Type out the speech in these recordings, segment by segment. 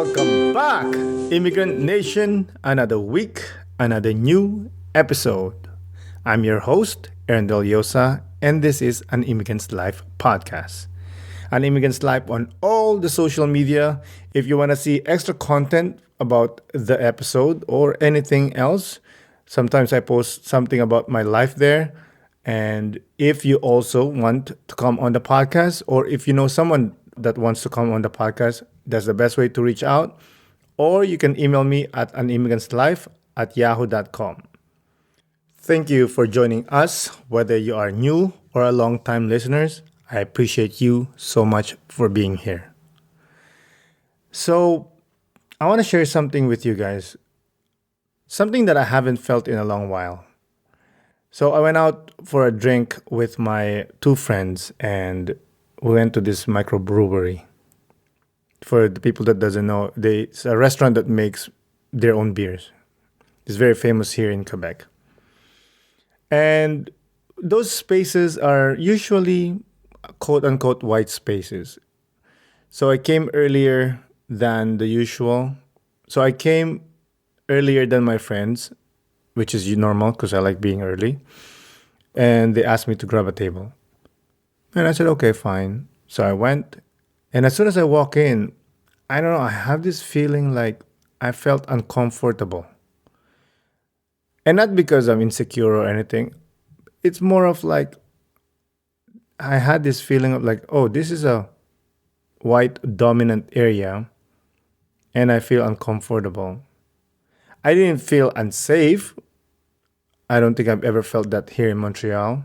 Welcome back, Immigrant Nation. Another week, another new episode. I'm your host, Aaron Del Yosa, and this is An Immigrant's Life podcast. An Immigrant's Life on all the social media. If you want to see extra content about the episode or anything else, sometimes I post something about my life there. And if you also want to come on the podcast, or if you know someone that wants to come on the podcast, that's the best way to reach out. Or you can email me at animmigrant'slife@yahoo.com. Thank you for joining us, whether you are new or a long-time listeners. I appreciate you so much for being here. So, I want to share something with you guys. Something that I haven't felt in a long while. So, I went out for a drink with my two friends and we went to this microbrewery. For the people that doesn't know, it's a restaurant that makes their own beers. It's very famous here in Quebec. And those spaces are usually quote unquote white spaces. So I came earlier than the usual. So I came earlier than my friends, which is normal because I like being early. And they asked me to grab a table. And I said, okay, fine. So I went. And as soon as I walk in, I don't know, I have this feeling like I felt uncomfortable. And not because I'm insecure or anything. It's more of like, I had this feeling of like, oh, this is a white dominant area. And I feel uncomfortable. I didn't feel unsafe. I don't think I've ever felt that here in Montreal.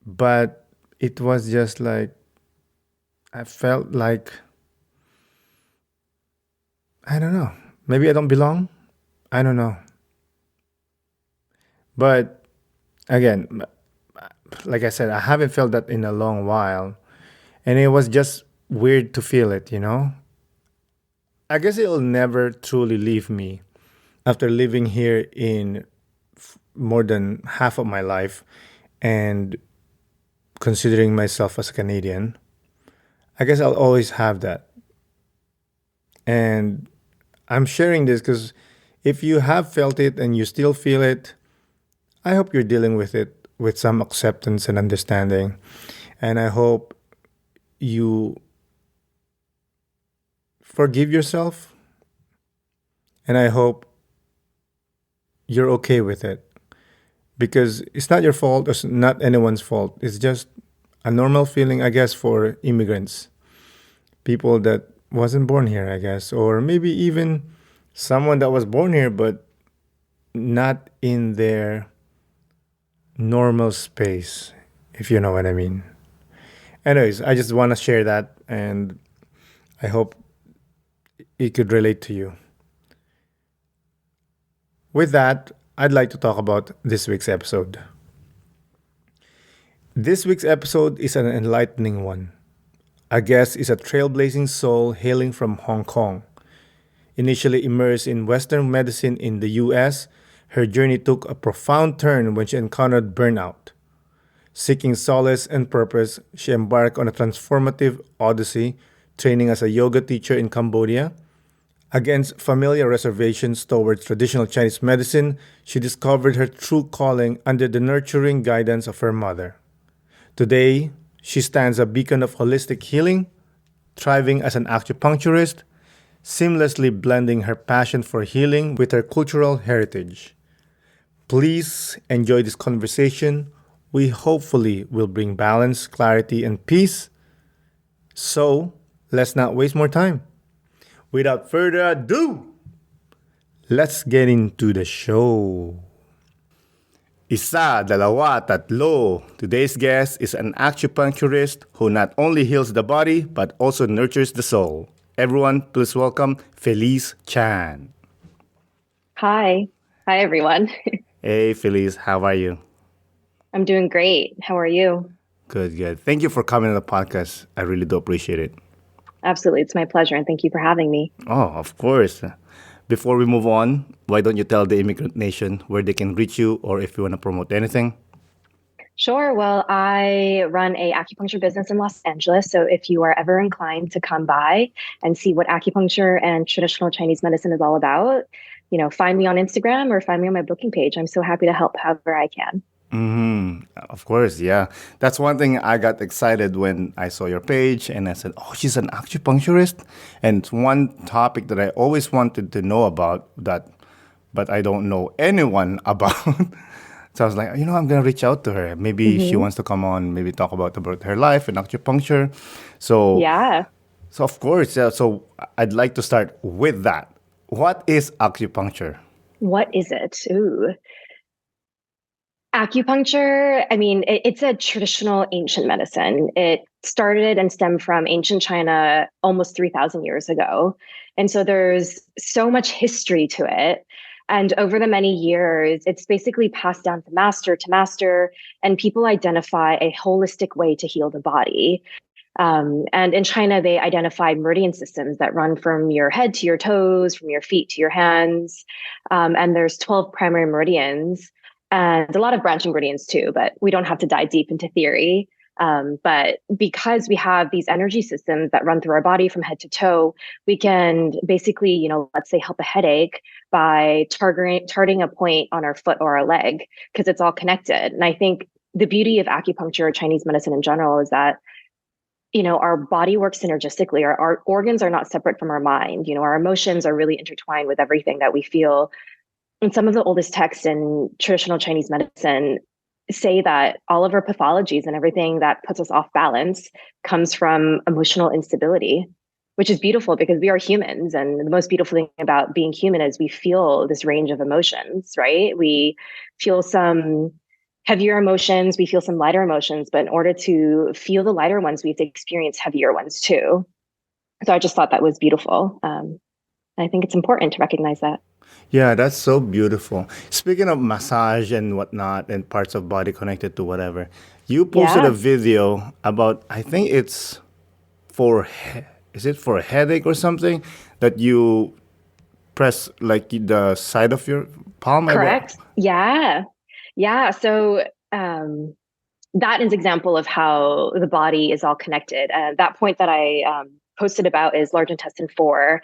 But it was just like, I felt like, I don't know, maybe I don't belong. I don't know. But again, like I said, I haven't felt that in a long while. And it was just weird to feel it, you know? I guess it'll never truly leave me after living here in more than half of my life and considering myself as a Canadian. I guess I'll always have that. And I'm sharing this because if you have felt it and you still feel it, I hope you're dealing with it with some acceptance and understanding. And I hope you forgive yourself. And I hope you're okay with it. Because it's not your fault, it's not anyone's fault. It's just a normal feeling, I guess, for immigrants. People that wasn't born here, I guess. Or maybe even someone that was born here but not in their normal space, if you know what I mean. Anyways, I just want to share that and I hope it could relate to you. With that, I'd like to talk about this week's episode. This week's episode is an enlightening one. Our guest is a trailblazing soul hailing from Hong Kong. Initially immersed in Western medicine in the US, her journey took a profound turn when she encountered burnout. Seeking solace and purpose, she embarked on a transformative odyssey, training as a yoga teacher in Cambodia. Against familiar reservations towards traditional Chinese medicine, she discovered her true calling under the nurturing guidance of her mother. Today, she stands a beacon of holistic healing, thriving as an acupuncturist, seamlessly blending her passion for healing with her cultural heritage. Please enjoy this conversation. We hopefully will bring balance, clarity, and peace. So, let's not waste more time. Without further ado, let's get into the show. Isa, dalawa, tatlo. Today's guest is an acupuncturist who not only heals the body but also nurtures the soul. Everyone, please welcome Felice Chan. Hi. Hi, everyone. Hey, Felice, how are you? I'm doing great. How are you? Good, good. Thank you for coming on the podcast. I really do appreciate it. Absolutely. It's my pleasure. And thank you for having me. Oh, of course. Before we move on, why don't you tell the Immigrant Nation where they can reach you or if you want to promote anything? Sure. Well, I run a acupuncture business in Los Angeles. So if you are ever inclined to come by and see what acupuncture and traditional Chinese medicine is all about, find me on Instagram or find me on my booking page. I'm so happy to help however I can. Of course, yeah. That's one thing I got excited when I saw your page and I said, oh, she's an acupuncturist. And it's one topic that I always wanted to know about that, but I don't know anyone about. So I was like, I'm going to reach out to her. Maybe she Hmm. wants to come on, maybe talk about her life and acupuncture. So, Yeah. so of course, yeah, so I'd like to start with that. What is acupuncture? What is it? Ooh. Acupuncture, I mean, it's a traditional ancient medicine. It started and stemmed from ancient China almost 3,000 years ago. And so there's so much history to it. And over the many years, it's basically passed down to master, and people identify a holistic way to heal the body. And in China, they identify meridian systems that run from your head to your toes, from your feet to your hands. And there's 12 primary meridians and a lot of branching meridians too, but we don't have to dive deep into theory. But because we have these energy systems that run through our body from head to toe, we can basically, let's say help a headache by targeting a point on our foot or our leg because it's all connected. And I think the beauty of acupuncture or Chinese medicine in general is that our body works synergistically. Our organs are not separate from our mind. Our emotions are really intertwined with everything that we feel. And some of the oldest texts in traditional Chinese medicine say that all of our pathologies and everything that puts us off balance comes from emotional instability, which is beautiful because we are humans. And the most beautiful thing about being human is we feel this range of emotions, right? We feel some heavier emotions, we feel some lighter emotions, but in order to feel the lighter ones, we have to experience heavier ones too. So I just thought that was beautiful. I think it's important to recognize that. Yeah, that's so beautiful. Speaking of massage and whatnot and parts of body connected to whatever, you posted a Yeah, video about, I think it's for, is it for a headache or something that you press like the side of your palm? correct. Yeah. Yeah. So that is example of how the body is all connected. That point that I posted about is large intestine 4.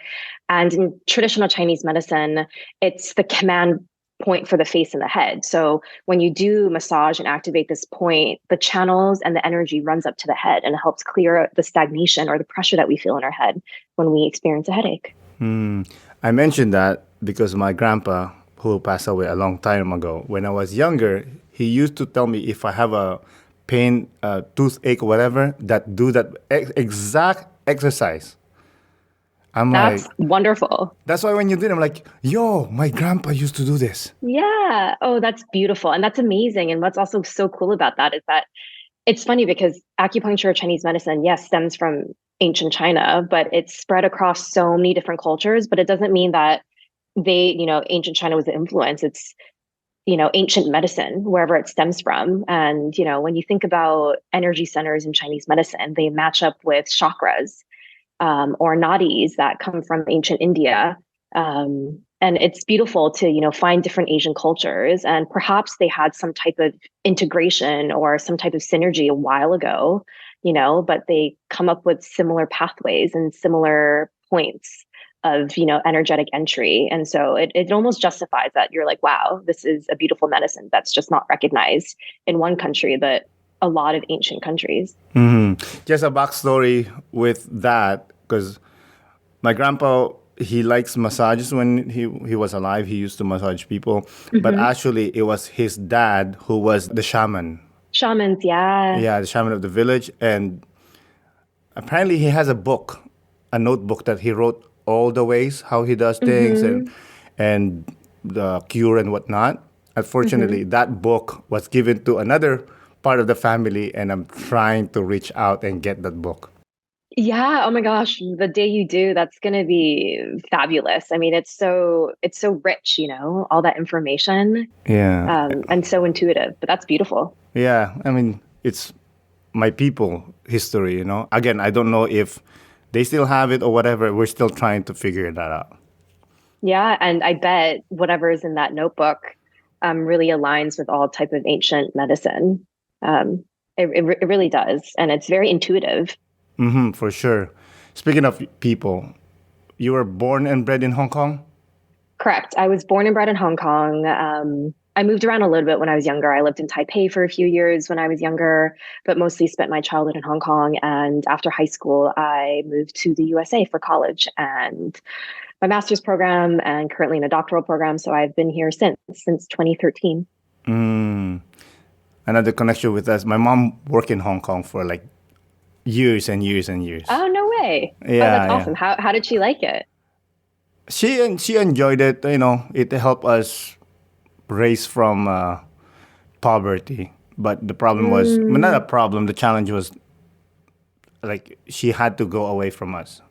And in traditional Chinese medicine, it's the command point for the face and the head. So when you do massage and activate this point, the channels and the energy runs up to the head and it helps clear the stagnation or the pressure that we feel in our head when we experience a headache. I mentioned that because my grandpa, who passed away a long time ago, when I was younger, he used to tell me if I have a pain, toothache, whatever, that do that exact exercise. I'm like, That's wonderful. that's why when you did, I'm like, yo, my grandpa used to do this. Yeah. Oh, that's beautiful. And that's amazing. And what's also so cool about that is that it's funny because acupuncture or Chinese medicine, yes, stems from ancient China, but it's spread across so many different cultures. But it doesn't mean that ancient China was the influence. It's, ancient medicine, wherever it stems from. And, when you think about energy centers in Chinese medicine, they match up with chakras or nadis that come from ancient India. And it's beautiful to, find different Asian cultures. And perhaps they had some type of integration or some type of synergy a while ago, but they come up with similar pathways and similar points of, energetic entry. And so it almost justifies that you're like, wow, this is a beautiful medicine that's just not recognized in one country, but a lot of ancient countries. Just a backstory with that, because my grandpa, he likes massages when he was alive. He used to massage people. But Hmm. actually, it was his dad who was the shaman. Shamans, yeah. Yeah, the shaman of the village. And apparently, he has a book, a notebook that he wrote all the ways how he does things Hmm. and the cure and whatnot. Hmm. Unfortunately, that book was given to another part of the family, and I'm trying to reach out and get that book. Yeah, oh my gosh, the day you do, that's going to be fabulous. I mean, it's so rich, all that information, Yeah. and so intuitive, but that's beautiful. Yeah, I mean, it's my people history, Again, I don't know if they still have it or whatever. We're still trying to figure that out. Yeah, and I bet whatever is in that notebook really aligns with all type of ancient medicine. It really does, and it's very intuitive. For sure. Speaking of people, you were born and bred in Hong Kong? Correct. I was born and bred in Hong Kong. I moved around a little bit when I was younger. I lived in Taipei for a few years when I was younger, but mostly spent my childhood in Hong Kong. And after high school, I moved to the USA for college and my master's program, and currently in a doctoral program. So I've been here since 2013. Another connection with us. My mom worked in Hong Kong for like years and years and years. Oh, no way. Oh, that's Yeah, yeah. awesome. How did she like it? She enjoyed it. You know, it helped us raise from poverty. But the problem was, well, not a Mm, problem. The challenge was like she had to go away from us.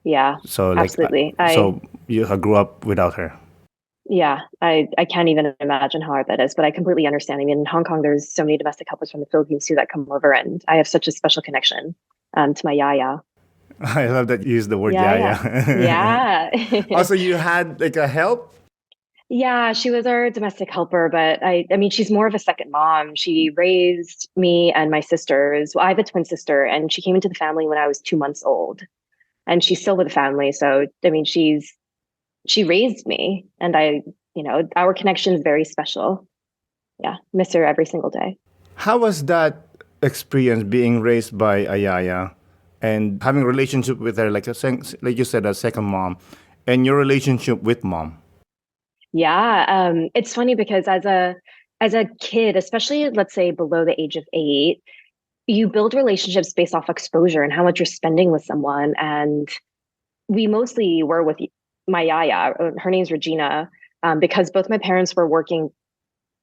yeah, So like, absolutely. so you grew up without her. Yeah, I can't even imagine how hard that is, but I completely understand. I mean, in Hong Kong, there's so many domestic helpers from the Philippines too that come over, and I have such a special connection to my yaya. I love that you use the word Yeah, yeah, yeah, yeah. yeah. Also, you had like a help. Yeah, she was our domestic helper, but I mean, she's more of a second mom. She raised me and my sisters. Well, I have a twin sister, and she came into the family when I was 2 months old, and she's still with the family. So, I mean, she raised me, and our connection is very special. Yeah, miss her every single day. How was that experience being raised by Ayaya and having a relationship with her, like like you said, a second mom, and your relationship with mom? Yeah, it's funny because as a kid, especially let's say below the age of 8, you build relationships based off exposure and how much you're spending with someone. And we mostly were with my yaya. Her name's Regina, because both my parents were working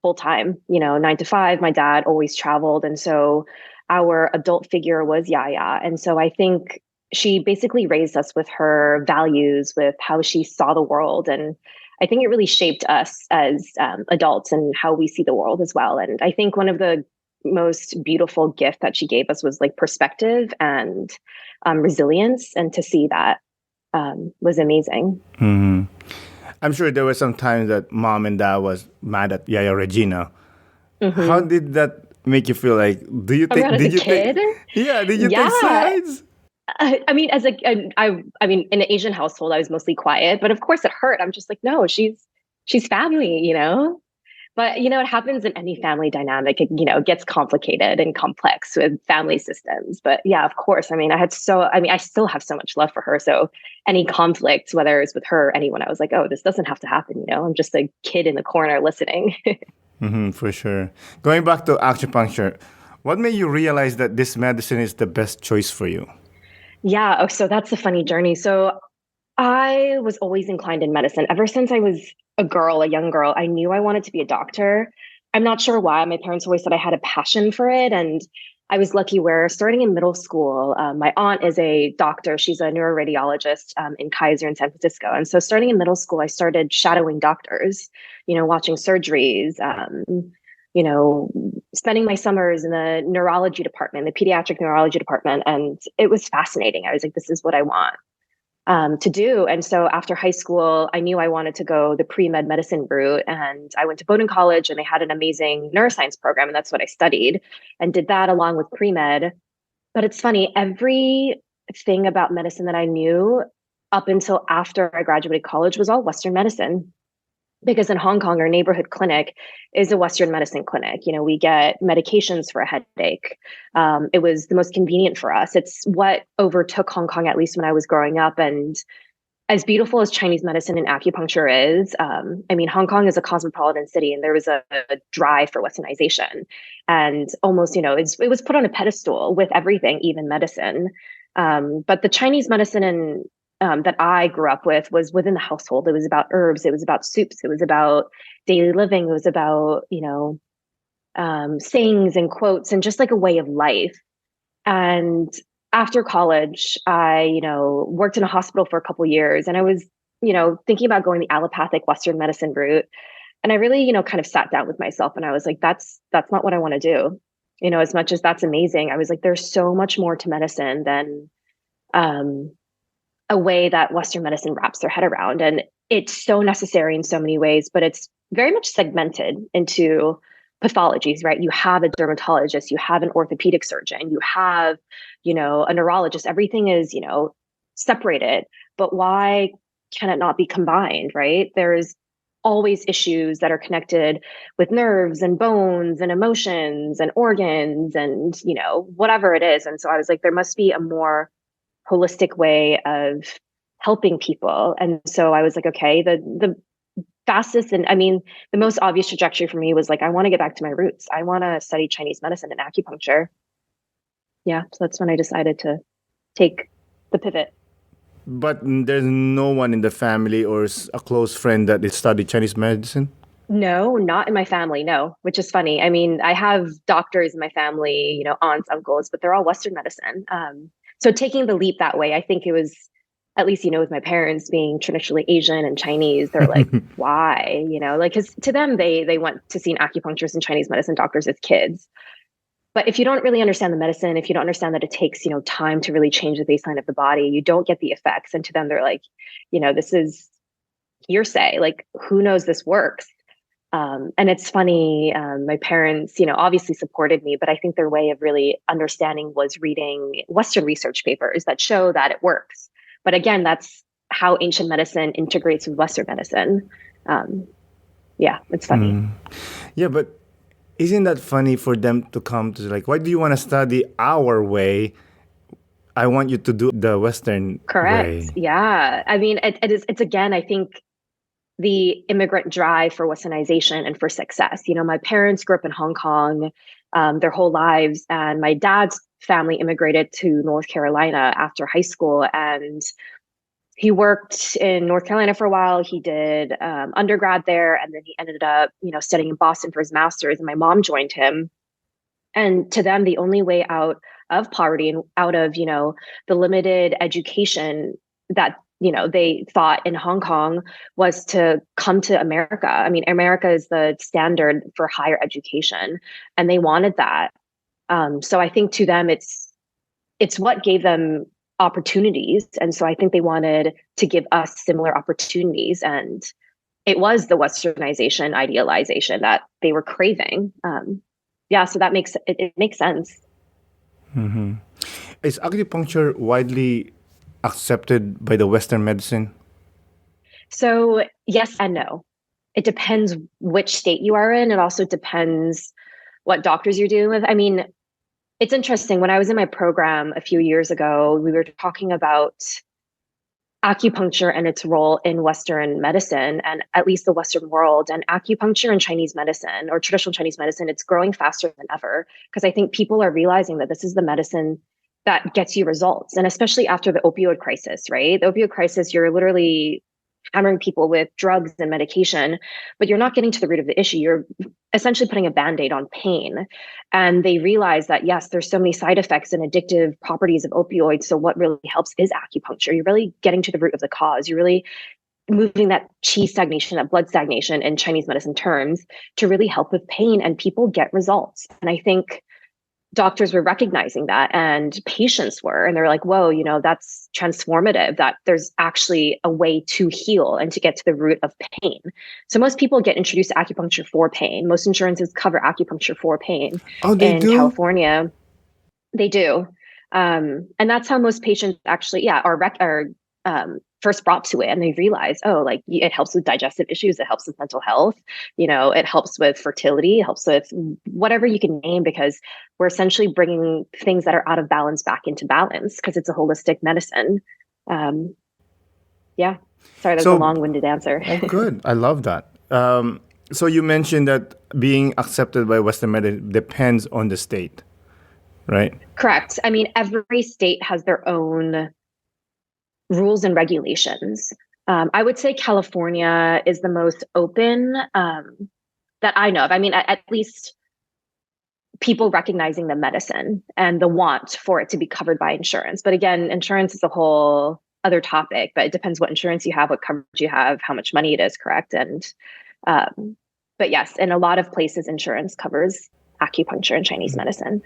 full time, 9 to 5. My dad always traveled. And so our adult figure was Yaya. And so I think she basically raised us with her values, with how she saw the world. And I think it really shaped us as adults and how we see the world as well. And I think one of the most beautiful gift that she gave us was like perspective and resilience. And to see that was amazing. I'm sure there were some times that mom and dad was mad at Yaya Regina. How Hmm. did that make you feel? Like, do you Oh my God, take? as a Did you take? kid? Yeah, did you take Yeah. sides? I mean, I mean, in an Asian household, I was mostly quiet, but of course it hurt. I'm just like, no, she's family. But it happens in any family dynamic. It gets complicated and complex with family systems. But yeah, of course. I mean, I still have so much love for her. So any conflict, whether it's with her or anyone, I was like, oh, this doesn't have to happen. I'm just a kid in the corner listening. For sure. Going back to acupuncture, what made you realize that this medicine is the best choice for you? Yeah. Oh, so that's a funny journey. So I was always inclined in medicine. Ever since I was a young girl, I knew I wanted to be a doctor. I'm not sure why. My parents always said I had a passion for it. And I was lucky where starting in middle school, my aunt is a doctor. She's a neuroradiologist in Kaiser in San Francisco. And so starting in middle school, I started shadowing doctors, watching surgeries, you know, spending my summers in the neurology department, the pediatric neurology department. And it was fascinating. I was like, this is what I want to do. And so after high school, I knew I wanted to go the pre-med medicine route. And I went to Bowdoin College and they had an amazing neuroscience program. And that's what I studied and did that along with pre-med. But it's funny, everything about medicine that I knew up until after I graduated college was all Western medicine because in Hong Kong, our neighborhood clinic is a Western medicine clinic. We get medications for a headache. It was the most convenient for us. It's what overtook Hong Kong, at least when I was growing up. And as beautiful as Chinese medicine and acupuncture is, I mean, Hong Kong is a cosmopolitan city, and there was a drive for Westernization, and almost, it was put on a pedestal with everything, even medicine. But the Chinese medicine and that I grew up with was within the household. It was about herbs. It was about soups. It was about daily living. It was about sayings and quotes and just like a way of life. And after college, I, worked in a hospital for a couple years and I was, thinking about going the allopathic Western medicine route. And I really, kind of sat down with myself and I was like, that's not what I want to do. As much as that's amazing, I was like, there's so much more to medicine than um, a way that Western medicine wraps their head around. And it's so necessary in so many ways, but it's very much segmented into pathologies, right? You have a dermatologist, you have an orthopedic surgeon, you have, a neurologist. Everything is, separated. But why can it not be combined, right? There's always issues that are connected with nerves and bones and emotions and organs and, whatever it is. And so I was like, there must be a more holistic way of helping people. And so I was like, okay, the fastest and I mean, the most obvious trajectory for me was like, I want to get back to my roots. I want to study Chinese medicine and acupuncture. Yeah. So that's when I decided to take the pivot. But there's no one in the family or a close friend that is studied Chinese medicine? No, not in my family. No, which is funny. I mean, I have doctors in my family, aunts, uncles, but they're all Western medicine. So taking the leap that way, I think it was, at least, with my parents being traditionally Asian and Chinese, they're like, why? Like, because to them, they went to see an acupuncturist and Chinese medicine doctors as kids. But if you don't really understand the medicine, if you don't understand that it takes, time to really change the baseline of the body, you don't get the effects. And to them, they're like, this is hearsay. Like, who knows this works? And it's funny, my parents, obviously supported me, but I think their way of really understanding was reading Western research papers that show that it works. But again, that's how ancient medicine integrates with Western medicine. Um, yeah, it's funny. Yeah, but isn't that funny for them to come to like, why do you want to study our way? I want you to do the Western Correct. way. Yeah. I mean, it's again, I think the immigrant drive for Westernization and for success. My parents grew up in Hong Kong their whole lives, and my dad's family immigrated to North Carolina after high school, and he worked in North Carolina for a while. He did undergrad there, and then he ended up, studying in Boston for his master's. And my mom joined him. And to them, the only way out of poverty and out of, the limited education that, they thought in Hong Kong was to come to America. I mean, America is the standard for higher education, and they wanted that. So I think to them, it's what gave them opportunities. And so I think they wanted to give us similar opportunities. And it was the Westernization, idealization that they were craving. Yeah, so that makes it makes sense. Is acupuncture widely accepted by the Western medicine? So yes and no. It depends which state you are in. It also depends what doctors you're dealing with. I mean, it's interesting. When I was in my program a few years ago, we were talking about acupuncture and its role in Western medicine, and at least the Western world. And acupuncture and Chinese medicine, or traditional Chinese medicine, it's growing faster than ever, because I think people are realizing that this is the medicine that gets you results. And especially after the opioid crisis, right? The opioid crisis, you're literally hammering people with drugs and medication, but you're not getting to the root of the issue. You're essentially putting a band-aid on pain. And they realize that, yes, there's so many side effects and addictive properties of opioids. So what really helps is acupuncture. You're really getting to the root of the cause. You're really moving that qi stagnation, that blood stagnation in Chinese medicine terms, to really help with pain, and people get results. And I think doctors were recognizing that, and patients were, and they're like, whoa, that's transformative, that there's actually a way to heal and to get to the root of pain. So most people get introduced to acupuncture for pain. Most insurances cover acupuncture for pain. Oh, they In do? California, they do. And that's how most patients actually, yeah, are first brought to it, and they realize, oh, like it helps with digestive issues, it helps with mental health, it helps with fertility, it helps with whatever you can name, because we're essentially bringing things that are out of balance back into balance, because it's a holistic medicine. Um, yeah. Sorry, that was a So, long-winded answer. oh, good. I love that. So you mentioned that being accepted by Western medicine depends on the state, right? Correct. I mean, every state has their own rules and regulations. I would say California is the most open that I know of. I mean, at least people recognizing the medicine and the want for it to be covered by insurance. But again, insurance is a whole other topic, but it depends what insurance you have, what coverage you have, how much money it is, correct? And but yes, in a lot of places, insurance covers acupuncture and Chinese medicine.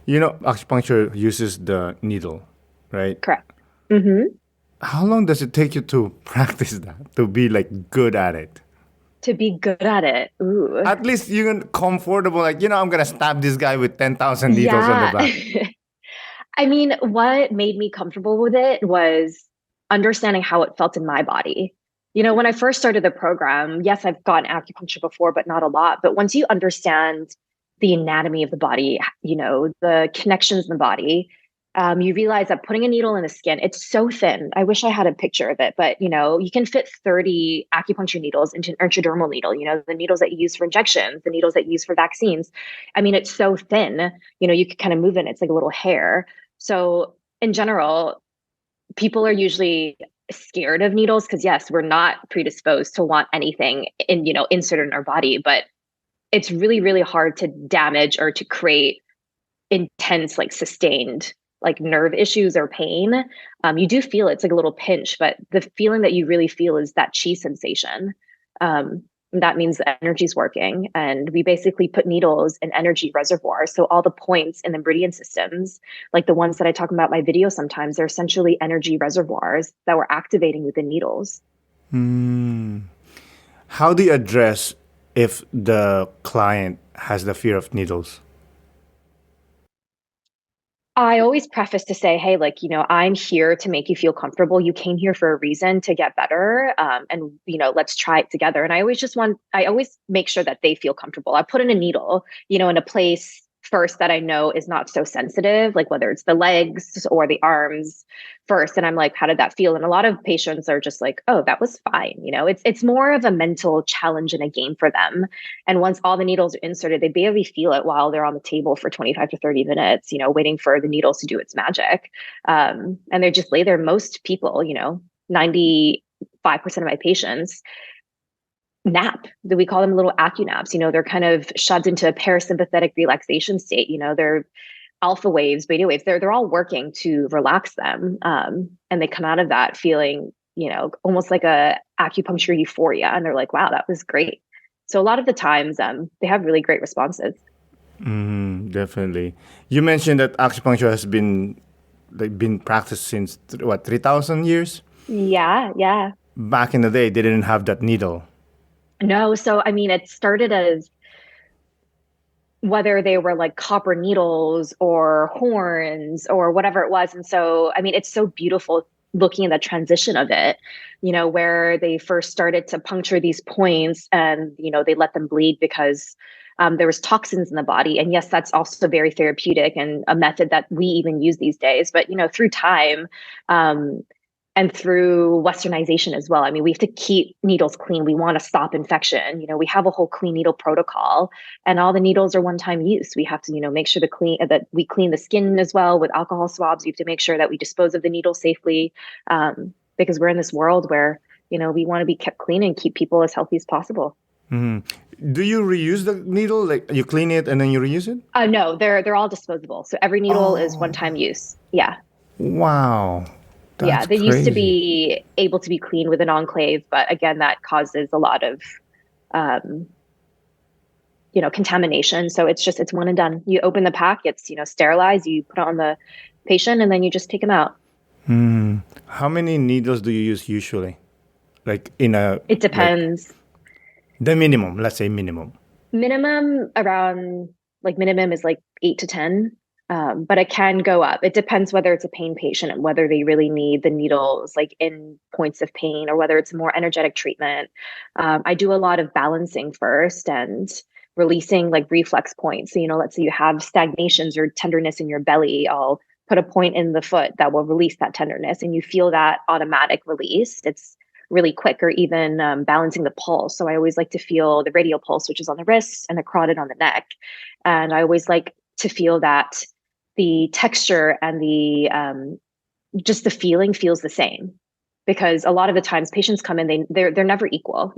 Acupuncture uses the needle, right? Correct. Hmm. How long does it take you to practice that, to be like good at it? To be good at it. Ooh. At least you're comfortable, like, I'm gonna stab this guy with 10,000 needles on the Yeah. back. I mean, what made me comfortable with it was understanding how it felt in my body. When I first started the program, yes, I've gotten acupuncture before, but not a lot. But once you understand the anatomy of the body, the connections in the body, you realize that putting a needle in the skin, it's so thin. I wish I had a picture of it, but you can fit 30 acupuncture needles into an intradermal needle, the needles that you use for injections, the needles that you use for vaccines. I mean, it's so thin, you can kind of move it. It's like a little hair. So in general, people are usually scared of needles because yes, we're not predisposed to want anything inserted in our body, but it's really, really hard to damage or to create intense, like sustained, like nerve issues or pain. You do feel it's like a little pinch, but the feeling that you really feel is that chi sensation. That means the energy's working. And we basically put needles in energy reservoirs. So all the points in the meridian systems, like the ones that I talk about in my video sometimes, they're essentially energy reservoirs that we're activating with the needles. How do you address if the client has the fear of needles? I always preface to say, hey, like, I'm here to make you feel comfortable. You came here for a reason to get better. And, let's try it together. And I always make sure that they feel comfortable. I put in a needle, in a place first that I know is not so sensitive, like whether it's the legs or the arms first. And I'm like, how did that feel? And a lot of patients are just like, oh, that was fine. It's more of a mental challenge and a game for them. And once all the needles are inserted, they barely feel it while they're on the table for 25 to 30 minutes, waiting for the needles to do its magic. And they just lay there. Most people, 95% of my patients nap. We call them little acunaps. They're kind of shoved into a parasympathetic relaxation state. They're alpha waves, beta waves. They're all working to relax them. And they come out of that feeling, almost like a acupuncture euphoria. And they're like, wow, that was great. So a lot of the times, they have really great responses. Definitely. You mentioned that acupuncture has been practiced since what, 3,000 years? Yeah, yeah. Back in the day, they didn't have that needle. No, so I mean, it started as whether they were like copper needles or horns or whatever it was. And so, I mean, it's so beautiful looking at the transition of it, where they first started to puncture these points and, they let them bleed because there was toxins in the body. And yes, that's also very therapeutic and a method that we even use these days. But, through time, and through westernization as well. I mean, we have to keep needles clean. We want to stop infection. We have a whole clean needle protocol, and all the needles are one-time use. We have to, make sure that we clean the skin as well with alcohol swabs. We have to make sure that we dispose of the needle safely, because we're in this world where we want to be kept clean and keep people as healthy as possible. Do you reuse the needle? Like you clean it and then you reuse it? No, they're all disposable. So every needle is one-time use. Yeah. Wow. Yeah, That's they used to crazy. be able to be cleaned with an enclave, but again, that causes a lot of, um, contamination. So it's one and done. You open the pack, it's, sterilized, you put it on the patient, and then you just take them out. How many needles do you use usually? Like in a It like depends. the minimum, let's say minimum. Minimum around like minimum is like 8 to 10. But it can go up. It depends whether it's a pain patient and whether they really need the needles like in points of pain or whether it's a more energetic treatment. I do a lot of balancing first and releasing like reflex points. So, let's say you have stagnations or tenderness in your belly. I'll put a point in the foot that will release that tenderness and you feel that automatic release. It's really quick, or even balancing the pulse. So I always like to feel the radial pulse, which is on the wrist, and the carotid on the neck. And I always like to feel that the texture and the just the feeling feels the same, because a lot of the times patients come in, they're never equal.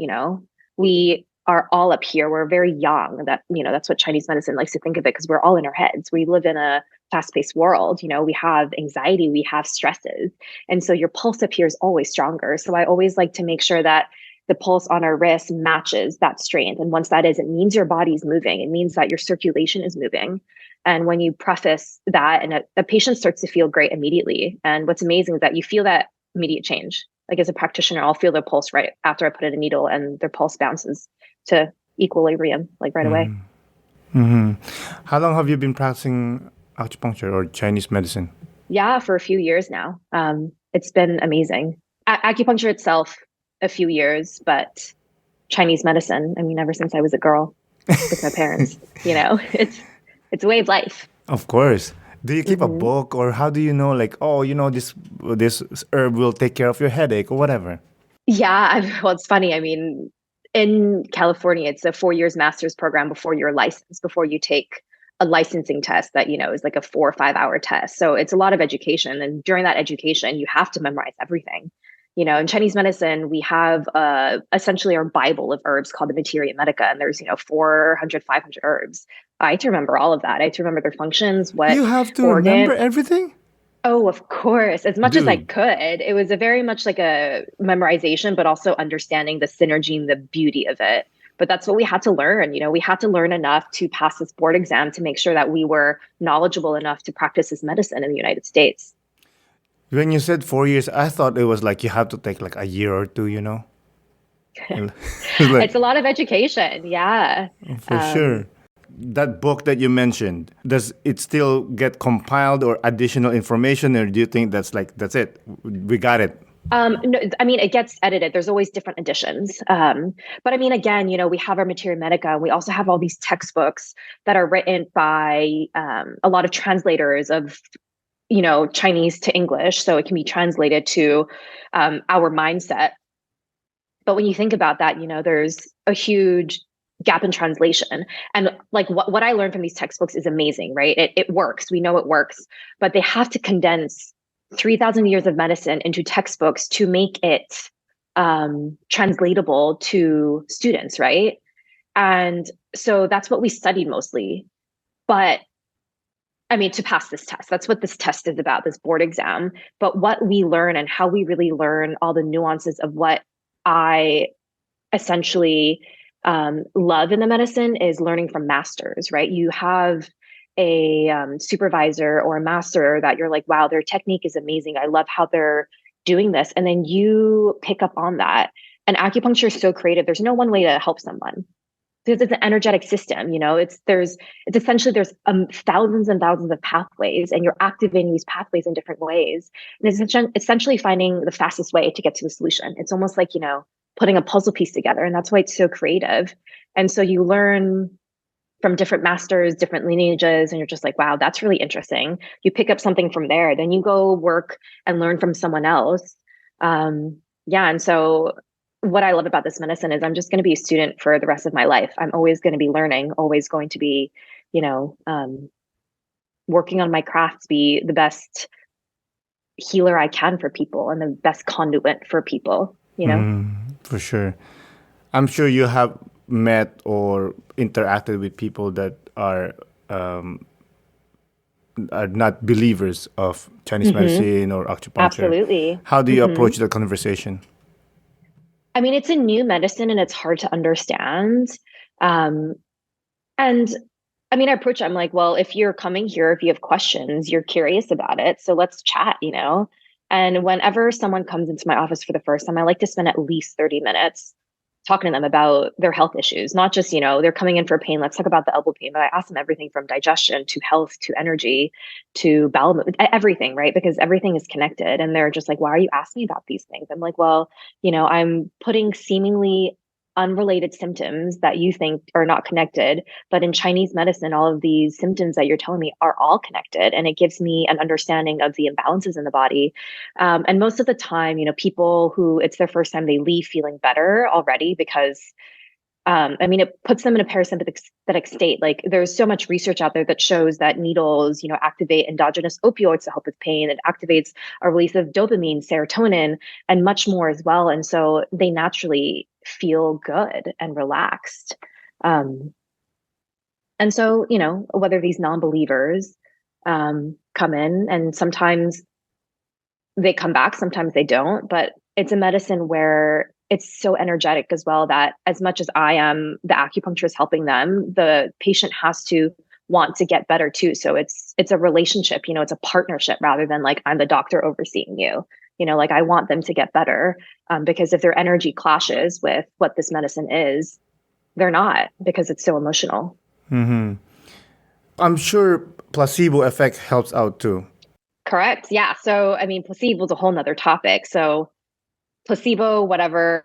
We are all up here, we're very young. That's what Chinese medicine likes to think of it, because we're all in our heads. We live in a fast-paced world. We have anxiety, we have stresses, and so your pulse up here is always stronger. So I always like to make sure that the pulse on our wrist matches that strength. And once that is, it means your body's moving. It means that your circulation is moving. And when you preface that, and a patient starts to feel great immediately. And what's amazing is that you feel that immediate change. Like as a practitioner, I'll feel their pulse right after I put in a needle, and their pulse bounces to equilibrium like right away. How long have you been practicing acupuncture or Chinese medicine? Yeah, for a few years now. It's been amazing. Acupuncture itself, a few years, but Chinese medicine, I mean, ever since I was a girl with my parents, it's a way of life. Of course. Do you keep a Hmm. book, or how do you know, like, oh, this herb will take care of your headache or whatever? Yeah, well, it's funny. I mean, in California, it's a 4 years master's program before you're licensed, before you take a licensing test that, is like a 4 or 5 hour test. So it's a lot of education. And during that education, you have to memorize everything. In Chinese medicine, we have essentially our Bible of herbs called the Materia Medica, and there's, 400, 500 herbs. I had to remember all of that. I had to remember their functions, what You have to remember organ. everything? Oh, of course, as much as I Dude, could. It was a very much like a memorization, but also understanding the synergy and the beauty of it. But that's what we had to learn. We had to learn enough to pass this board exam to make sure that we were knowledgeable enough to practice this medicine in the United States. when you said 4 years, I thought it was like you have to take like a year or two, you know? It's like, It's a lot of education. Yeah. for Um, sure. That book that you mentioned, does it still get compiled or additional information, or do you think that's it? We got it. no, I mean, it gets edited. There's always different editions. But I mean, again, we have our Materia Medica, and we also have all these textbooks that are written by a lot of translators of Chinese to English, so it can be translated to our mindset. But when you think about that, there's a huge gap in translation. And like what I learned from these textbooks is amazing, right? It works. We know it works, but they have to condense 3,000 years of medicine into textbooks to make it translatable to students, right? And so that's what we studied mostly. But I mean, to pass this test, that's what this test is about, this board exam. But what we learn and how we really learn all the nuances of what I essentially love in the medicine is learning from masters, right? You have a supervisor or a master that you're like, wow, their technique is amazing. I love how they're doing this. And then you pick up on that. And acupuncture is so creative. There's no one way to help someone because it's an energetic system. It's essentially there's thousands and thousands of pathways, and you're activating these pathways in different ways, and it's essentially finding the fastest way to get to the solution. It's almost like putting a puzzle piece together, and that's why it's so creative. And so you learn from different masters, different lineages, and you're just like, wow, that's really interesting. You pick up something from there, then you go work and learn from someone else. Yeah, and so what I love about this medicine is I'm just going to be a student for the rest of my life. I'm always going to be learning, always going to be, you know, um, working on my craft to be the best healer I can for people and the best conduit for people. For sure. I'm sure you have met or interacted with people that are not believers of Chinese Hmm. medicine or acupuncture. Absolutely. How do you Hmm. approach the conversation? I mean, it's a new medicine and it's hard to understand. Um, and I mean, I approach it, I'm like, well, if you're coming here, if you have questions, you're curious about it. So let's chat. And whenever someone comes into my office for the first time, I like to spend at least 30 minutes talking to them about their health issues, not just, they're coming in for pain. Let's talk about the elbow pain. But I ask them everything from digestion to health to energy to bowel movement, everything, right? Because everything is connected. And they're just like, why are you asking me about these things? I'm like, well, I'm putting seemingly unrelated symptoms that you think are not connected. But in Chinese medicine, all of these symptoms that you're telling me are all connected. And it gives me an understanding of the imbalances in the body. And most of the time, people who it's their first time, they leave feeling better already because I mean, it puts them in a parasympathetic state. Like there's so much research out there that shows that needles, activate endogenous opioids to help with pain. It activates a release of dopamine, serotonin, and much more as well. And so they naturally feel good and relaxed. Um, and so, whether these non-believers come in, and sometimes they come back, sometimes they don't, but it's a medicine where it's so energetic as well that as much as I am the acupuncturist helping them, the patient has to want to get better too. So it's a relationship, it's a partnership rather than like I'm the doctor overseeing you. Like I want them to get better, because if their energy clashes with what this medicine is, they're not, because it's so emotional. I'm sure placebo effect helps out too. Correct. Yeah. So, I mean, placebo is a whole nother topic. So, placebo, whatever,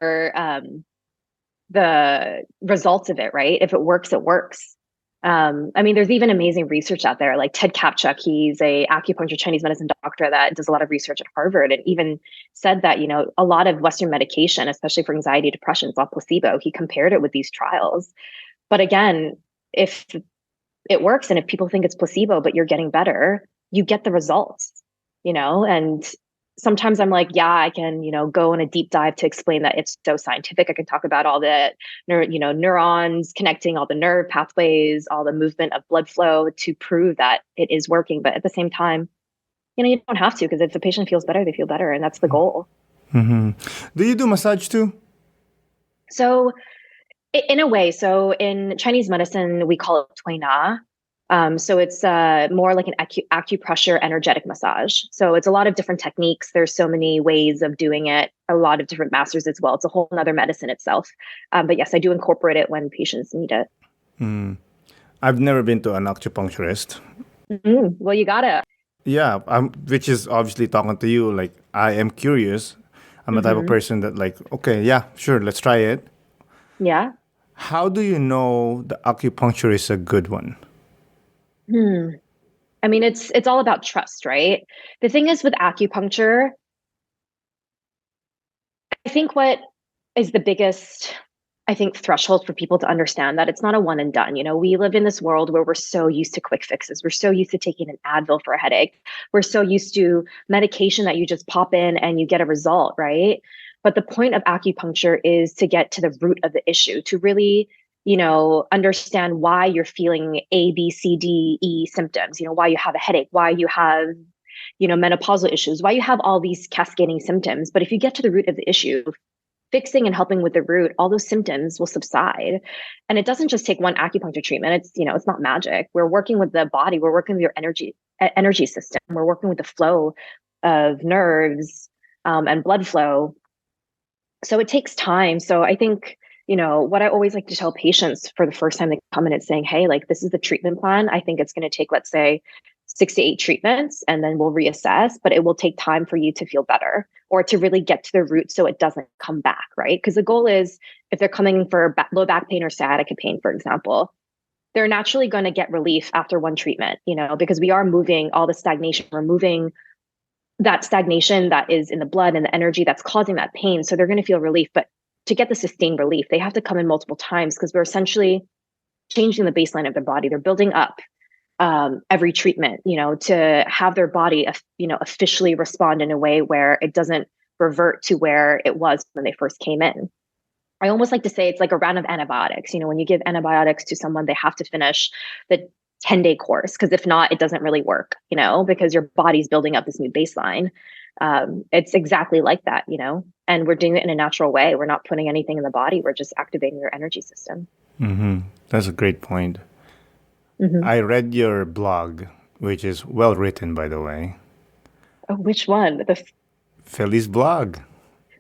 the results of it, right? If it works, it works. I mean, there's even amazing research out there, like Ted Kapchuk. He's a acupuncture Chinese medicine doctor that does a lot of research at Harvard, and even said that a lot of Western medication, especially for anxiety, depression, is on placebo. He compared it with these trials. But again, if it works and if people think it's placebo, but you're getting better, you get the results, and sometimes I'm like, yeah, I can, go in a deep dive to explain that it's so scientific. I can talk about all the neurons connecting, all the nerve pathways, all the movement of blood flow to prove that it is working. But at the same time, you don't have to, because if the patient feels better, they feel better. And that's the goal. Do you do massage too? So in a way, so in Chinese medicine, we call it tui na. So it's more like an acupressure energetic massage. So it's a lot of different techniques. There's so many ways of doing it, a lot of different masters as well. It's a whole other medicine itself. But yes, I do incorporate it when patients need it. I've never been to an acupuncturist. Well, you gotta. Yeah, which is obviously talking to you. Like, I am curious. I'm the type of person that, like, okay, yeah, sure, let's try it. Yeah. How do you know the acupuncture is a good one? I mean, it's all about trust, right? The thing is with acupuncture, I think what is the biggest, threshold for people to understand that it's not a one and done. We live in this world where we're so used to quick fixes. We're so used to taking an Advil for a headache. We're so used to medication that you just pop in and you get a result, right? But the point of acupuncture is to get to the root of the issue, to really, understand why you're feeling A, B, C, D, E symptoms, why you have a headache, why you have, menopausal issues, why you have all these cascading symptoms. But if you get to the root of the issue, fixing and helping with the root, all those symptoms will subside. And it doesn't just take one acupuncture treatment. It's not magic. We're working with the body. We're working with your energy system. We're working with the flow of nerves, and blood flow. So it takes time. So I think, what I always like to tell patients for the first time they come in, it's saying, hey, like, this is the treatment plan. I think it's going to take, let's say, 6 to 8 treatments, and then we'll reassess, but it will take time for you to feel better or to really get to the root so it doesn't come back, right? Because the goal is, if they're coming for low back pain or sciatica pain, for example, they're naturally going to get relief after one treatment, because we are moving all the stagnation, we're moving that stagnation that is in the blood and the energy that's causing that pain. So they're going to feel relief. But to get the sustained relief, they have to come in multiple times, because we're essentially changing the baseline of their body. They're building up every treatment, to have their body, officially respond in a way where it doesn't revert to where it was when they first came in. I almost like to say it's like a round of antibiotics. When you give antibiotics to someone, they have to finish the 10-day course, because if not, it doesn't really work, because your body's building up this new baseline. It's exactly like that, and we're doing it in a natural way. We're not putting anything in the body. We're just activating your energy system. That's a great point. I read your blog, which is well written, by the way. Oh, which one? Felice blog.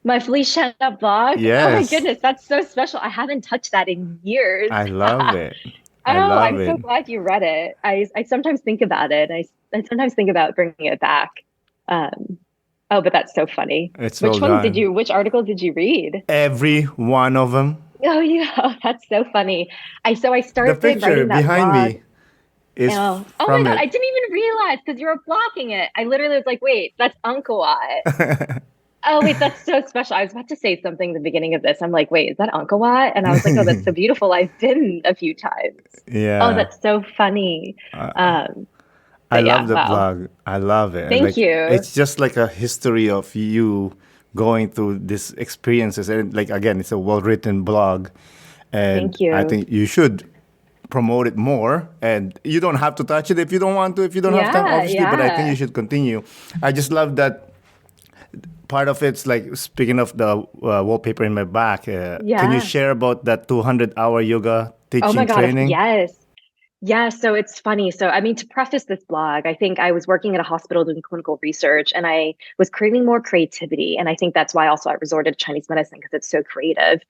My Felice Chan blog? Yes. Oh my goodness, that's so special. I haven't touched that in years. I love it. Oh, I'm it. so glad you read it. I sometimes think about it. I sometimes think about bringing it back. But that's so funny. It's Which well one done. which article did you read? Every one of them. Oh yeah, that's so funny. I The started picture writing that behind blog. me is Oh my from God, it. I didn't even realize, because you were blocking it. I literally was like, wait, that's Angkor. Oh, wait, that's so special. I was about to say something at the beginning of this. I'm like, wait, is that Angkor? And I was like, oh, that's so beautiful. I've been a few times. Oh, Yeah. that's so funny. Um, I but love yeah, the wow. blog. I love it. Thank Like, you. it's just like a history of you going through these experiences, and like, again, it's a well written blog, and Thank I you. think you should promote it more. And you don't have to touch it if you don't want to, if you don't have time, Yeah, obviously. But I think you yeah. should continue. I just love that part of it's like, speaking of the wallpaper in my back. Can you Yeah. share about that 200-hour yoga Oh my teaching God, training? yes. Yeah, so it's funny. So, I mean, to preface this blog, I think I was working at a hospital doing clinical research and I was craving more creativity. And I think that's why also I resorted to Chinese medicine because it's so creative.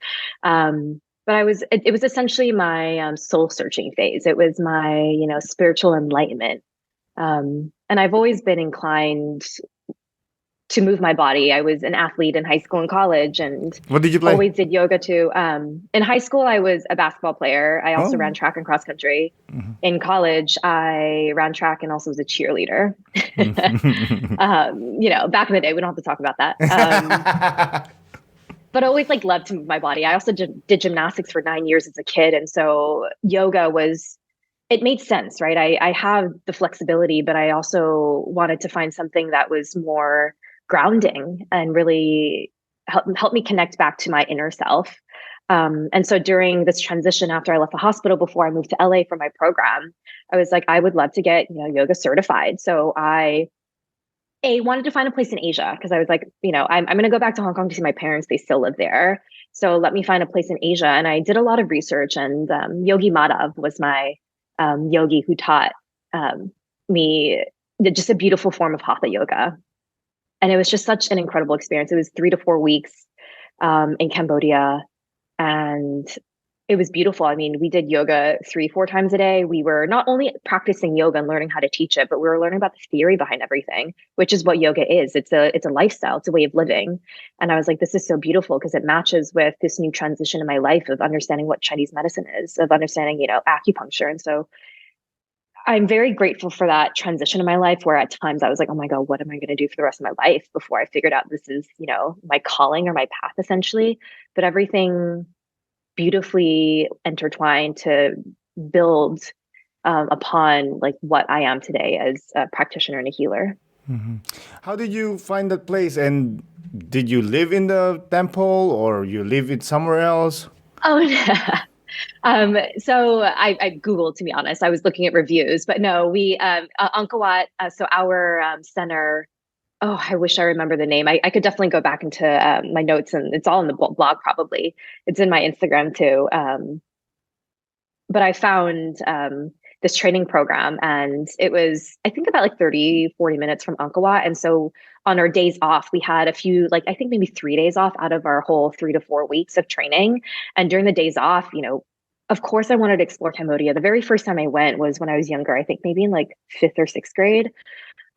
But it was essentially my soul searching phase. It was my, spiritual enlightenment. And I've always been inclined to move my body. I was an athlete in high school and college and What did you play? always did yoga too. In high school, I was a basketball player. I also ran Oh. track and cross country. In college, I ran track and also was a cheerleader. Back in the day, we don't have to talk about that. But I always like loved to move my body. I also did gymnastics for 9 years as a kid. And so it made sense, right? I have the flexibility, but I also wanted to find something that was more grounding and really help me connect back to my inner self. And so during this transition after I left the hospital before I moved to LA for my program, I was like, I would love to get, yoga certified. So I wanted to find a place in Asia because I was like, I'm going to go back to Hong Kong to see my parents. They still live there. So let me find a place in Asia. And I did a lot of research and Yogi Madhav was my yogi who taught me just a beautiful form of hatha yoga. And it was just such an incredible experience. It was 3 to 4 weeks in Cambodia. And it was beautiful. I mean, we did yoga 3, 4 times a day. We were not only practicing yoga and learning how to teach it, but we were learning about the theory behind everything, which is what yoga is. It's a lifestyle. It's a way of living. And I was like, this is so beautiful because it matches with this new transition in my life of understanding what Chinese medicine is, of understanding, acupuncture. And so I'm very grateful for that transition in my life where at times I was like, oh my God, what am I going to do for the rest of my life before I figured out this is, my calling or my path essentially. But everything beautifully intertwined to build upon like what I am today as a practitioner and a healer. How did you find that place? And did you live in the temple or you live it somewhere else? Oh, so I Googled, to be honest. I was looking at reviews, but no, we Angkor Wat. So our center. Oh, I wish I remember the name. I could definitely go back into my notes, and it's all in the blog. Probably it's in my Instagram too. But I found this training program and it was, I think about like 30, 40 minutes from Angkor Wat. And so on our days off, we had a few, like, I think maybe 3 days off out of our whole 3 to 4 weeks of training. And during the days off, of course I wanted to explore Cambodia. The very first time I went was when I was younger, I think maybe in like fifth or sixth grade.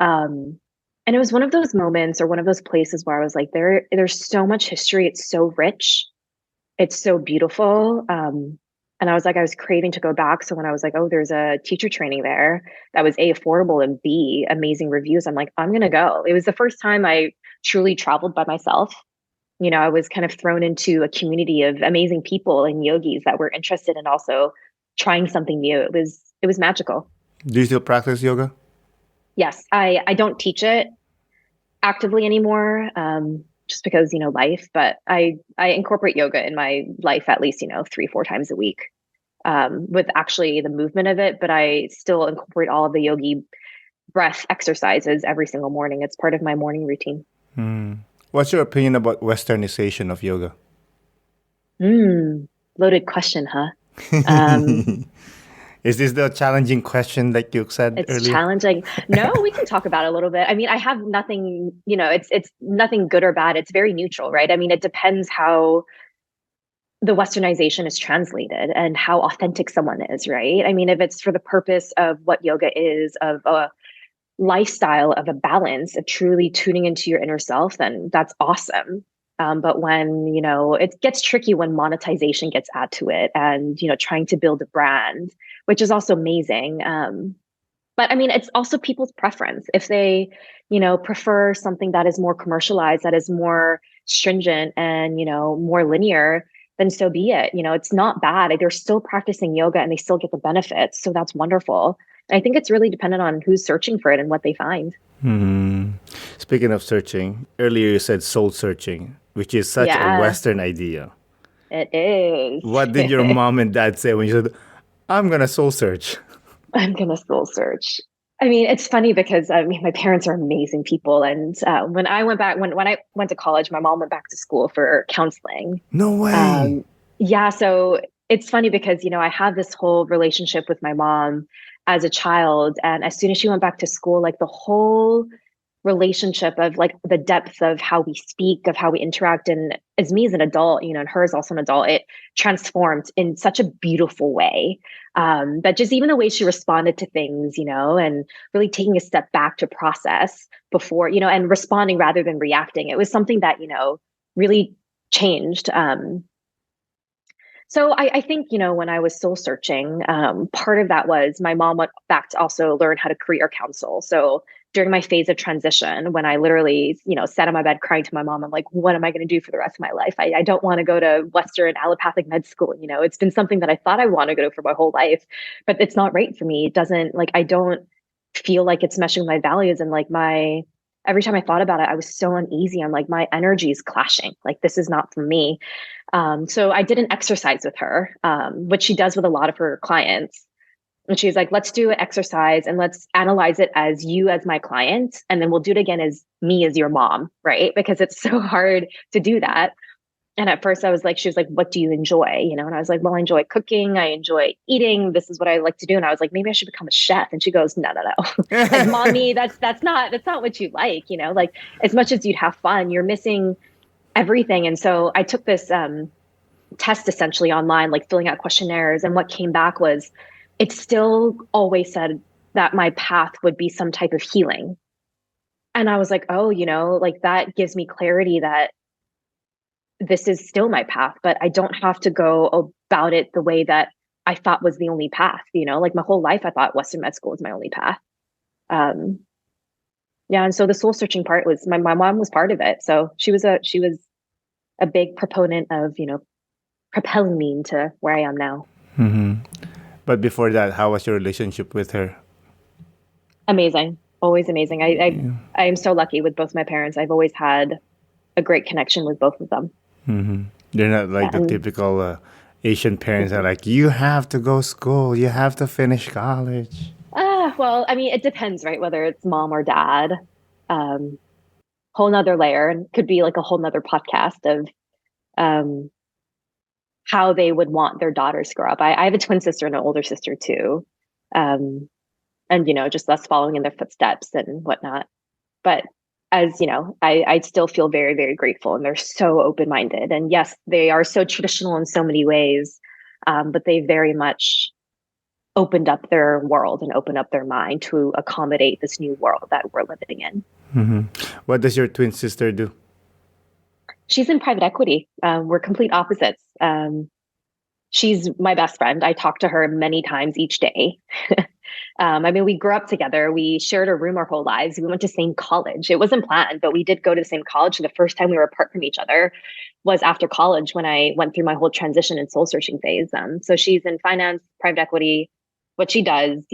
And it was one of those moments or one of those places where I was like, there's so much history. It's so rich. It's so beautiful. And I was craving to go back. So when I was like, oh, there's a teacher training there that was A, affordable and B, amazing reviews, I'm like, I'm going to go. It was the first time I truly traveled by myself. I was kind of thrown into a community of amazing people and yogis that were interested in also trying something new. It was magical. Do you still practice yoga? Yes, I don't teach it actively anymore, just because life. But I incorporate yoga in my life at least 3, 4 times a week, with actually the movement of it. But I still incorporate all of the yogi breath exercises every single morning. It's part of my morning routine. What's your opinion about westernization of yoga? Loaded question, huh? Um, Is this the challenging question like you said It's earlier? challenging. No, we can talk about it a little bit. I mean, I have nothing, it's nothing good or bad. It's very neutral, right? I mean, it depends how the westernization is translated and how authentic someone is, right? I mean, if it's for the purpose of what yoga is, of a lifestyle, of a balance, of truly tuning into your inner self, then that's awesome. But when, it gets tricky when monetization gets added to it and, trying to build a brand, which is also amazing. But I mean, it's also people's preference. If they, prefer something that is more commercialized, that is more stringent and, more linear, then so be it. It's not bad. They're still practicing yoga and they still get the benefits. So that's wonderful. I think it's really dependent on who's searching for it and what they find. Speaking of searching, earlier you said soul searching, which is such a Yeah, Western idea. it is. What did your mom and dad say when you said, I'm going to soul search? I'm gonna soul search. I mean, it's funny because I mean, my parents are amazing people, and when I went back, when I went to college, my mom went back to school for counseling. No way. Um, yeah, so it's funny because, I had this whole relationship with my mom as a child. And as soon as she went back to school, like the whole relationship of like the depth of how we speak, of how we interact, and as me as an adult, and her as also an adult, it transformed in such a beautiful way. That just even the way she responded to things, and really taking a step back to process before, and responding rather than reacting. It was something that, really changed. So I think, when I was soul searching, part of that was my mom went back to also learn how to career counsel. So during my phase of transition, when I literally, sat on my bed crying to my mom, I'm like, what am I going to do for the rest of my life? I don't want to go to Western allopathic med school. It's been something that I thought I want to go to for my whole life, but it's not right for me. It doesn't like, I don't feel like it's meshing with my values, and like every time I thought about it, I was so uneasy. I'm like, my energy is clashing. Like, this is not for me. So I did an exercise with her, which she does with a lot of her clients. And she was like, let's do an exercise and let's analyze it as you as my client. And then we'll do it again as me as your mom, right? Because it's so hard to do that. And at first I was like, she was like, what do you enjoy? And I was like, well, I enjoy cooking. I enjoy eating. This is what I like to do. And I was like, maybe I should become a chef. And she goes, no, no, no. Like, mommy, that's not what you like, like as much as you'd have fun, you're missing everything. And so I took this test essentially online, like filling out questionnaires. And what came back was it still always said that my path would be some type of healing. And I was like, oh, like that gives me clarity that this is still my path, but I don't have to go about it the way that I thought was the only path. Like my whole life, I thought Western med school was my only path. Yeah. And so the soul searching part was my mom was part of it. So she was a big proponent of, propelling me into where I am now. Hmm. But before that, how was your relationship with her? Amazing. Always amazing. I am so lucky with both my parents. I've always had a great connection with both of them. Hmm. They're not Yeah, like the and typical Asian parents that are like, you have to go school, you have to finish college. well, I mean, it depends, right? Whether it's mom or dad. Um, Whole nother layer, and could be like a whole nother podcast of um how they would want their daughters to grow up. I have a twin sister and an older sister too. And just us following in their footsteps and whatnot. But as I still feel very, very grateful, and they're so open-minded. And yes, they are so traditional in so many ways, but they very much opened up their world and opened up their mind to accommodate this new world that we're living in. Hmm. What does your twin sister do? She's in private equity. We're complete opposites. She's my best friend. I talk to her many times each day. I mean, we grew up together. We shared a room our whole lives. We went to the same college. It wasn't planned, but we did go to the same college. And the first time we were apart from each other was after college when I went through my whole transition and soul searching phase. So she's in finance, private equity. What she does,